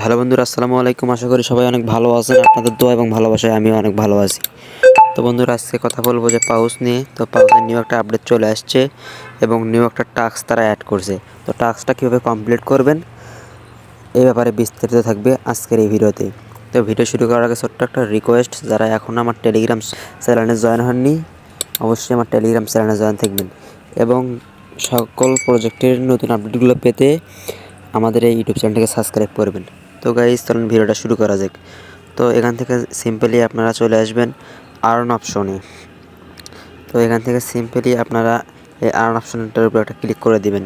Hello বন্ধুরা, আসসালামু আলাইকুম। আশা করি সবাই অনেক ভালো আছেন। আপনাদের দোয়া এবং ভালোবাসায় আমিও অনেক ভালো আছি। তো বন্ধুরা, আজকে কথা বলবো যে পাউচ নিয়ে। তো পাউচের নিউ একটা আপডেট চলে আসছে এবং নিউ একটা টাস্ক তারা অ্যাড করছে। তো টাস্কটা কীভাবে কমপ্লিট করবেন এই ব্যাপারে বিস্তারিত থাকবে আজকের এই ভিডিওতে। তো ভিডিও শুরু করার আগে ছোট্ট একটা রিকোয়েস্ট, যারা এখন আমার টেলিগ্রাম চ্যানেলে জয়েন হননি অবশ্যই আমার টেলিগ্রাম চ্যানেলে জয়েন থাকবেন এবং সকল প্রজেক্টের নতুন আপডেটগুলো পেতে আমাদের এই ইউটিউব চ্যানেলটাকে সাবস্ক্রাইব করবেন। তো গাইস, চলুন ভিডিওটা শুরু করা যাক। তো এখান থেকে সিম্পলি আপনারা চলে আসবেন আর্ন অপশনে। তো এখান থেকে সিম্পলি আপনারা এই আর্ন অপশনটার উপর একটা ক্লিক করে দিবেন।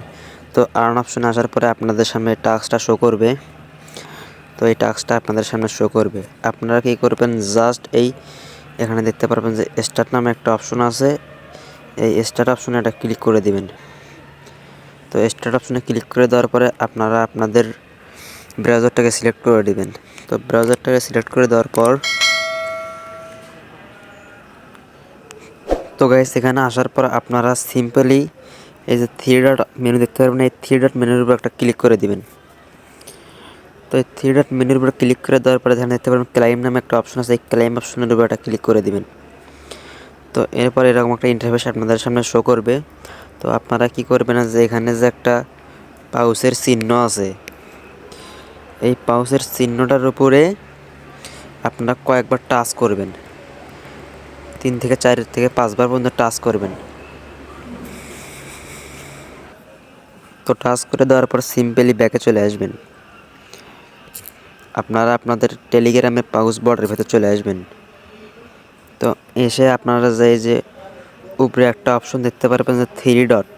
তো আর্ন অপশনে আসার পরে আপনাদের সামনে টাস্কটা শো করবে। তো এই টাস্কটা আপনাদের সামনে শো করবে। আপনারা কী করবেন, জাস্ট এখানে দেখতে পারবেন যে স্টার্ট নামে একটা অপশন আছে। এই স্টার্ট অপশনে একটা ক্লিক করে দিবেন। তো স্টার্ট অপশনে ক্লিক করে দেওয়ার পরে আপনারা আপনাদের ব্রাউজারটাকে সিলেক্ট করে দিবেন। তো ব্রাউজারটাকে সিলেক্ট করে দেওয়ার পর তো গাইস, এখানে আসার পর আপনারা সিম্পলি এই যে থ্রি ডট মেনু দেখতে পারবেন, এই থ্রি ডট মেনুর উপর একটা ক্লিক করে দিবেন। তো এই থ্রি ডট মেনুর উপর ক্লিক করে দেওয়ার পরে এখানে দেখতে পারবেন ক্লাইম নামে একটা অপশন আছে। এই ক্লাইম অপশনের উপর একটা ক্লিক করে দিবেন। তো এরপর এরকম একটা ইন্টারফেস আপনাদের সামনে শো করবে। তো আপনারা কি করবেন, যে এখানে যে একটা পাউচের চিহ্ন আছে, এই পাউচের চিহ্নটার উপরে আপনারা কয়েকবার টাচ করবেন। 3 থেকে 4 থেকে 5 বার পর্যন্ত টাচ করবেন। তো টাচ করে দেওয়ার পর সিম্পলি ব্যাকে চলে আসবেন। আপনারা আপনাদের টেলিগ্রামের পাউচ বর্ডের ভেতর চলে আসবেন। তো এসে আপনারা যে উপরে একটা অপশন দেখতে পারবেন যে থ্রি ডট,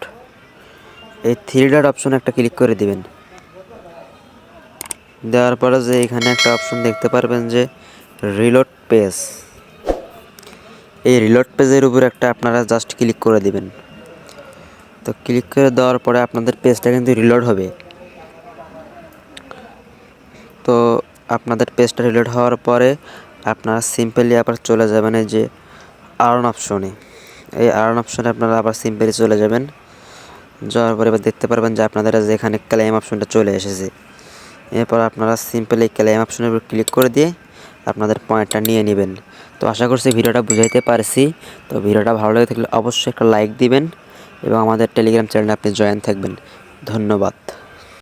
এই থ্রি ডট অপশনে একটা ক্লিক করে দিবেন। দেওয়ার পরে যে এখানে একটা অপশন দেখতে পারবেন যে রিলোড পেজ, এই রিলোড পেজের উপর একটা আপনারা জাস্ট ক্লিক করে দিবেন। তো ক্লিক করে দেওয়ার পরে আপনাদের পেজটা কিন্তু রিলোড হবে। তো আপনাদের পেজটা রিলোড হওয়ার পরে আপনারা সিম্পলি আবার চলে যাবেন এই যে আর্ন অপশনে। এই আর্ন অপশনে আপনারা আবার সিম্পলি চলে যাবেন। যাওয়ার পরে এবার দেখতে পারবেন যে আপনাদের যেখানে ক্লেম অপশনটা চলে এসেছে। এরপর আপনারা সিম্পলি ক্লেম অপশনের উপর ক্লিক করে দিয়ে আপনাদের পয়েন্টটা নিয়ে নেবেন। তো আশা করছি ভিডিওটা বুঝাইতে পারছি। তো ভিডিওটা ভালো লেগে থাকলে অবশ্যই একটা লাইক দিবেন এবং আমাদের টেলিগ্রাম চ্যানেলে আপনি জয়েন থাকবেন। ধন্যবাদ।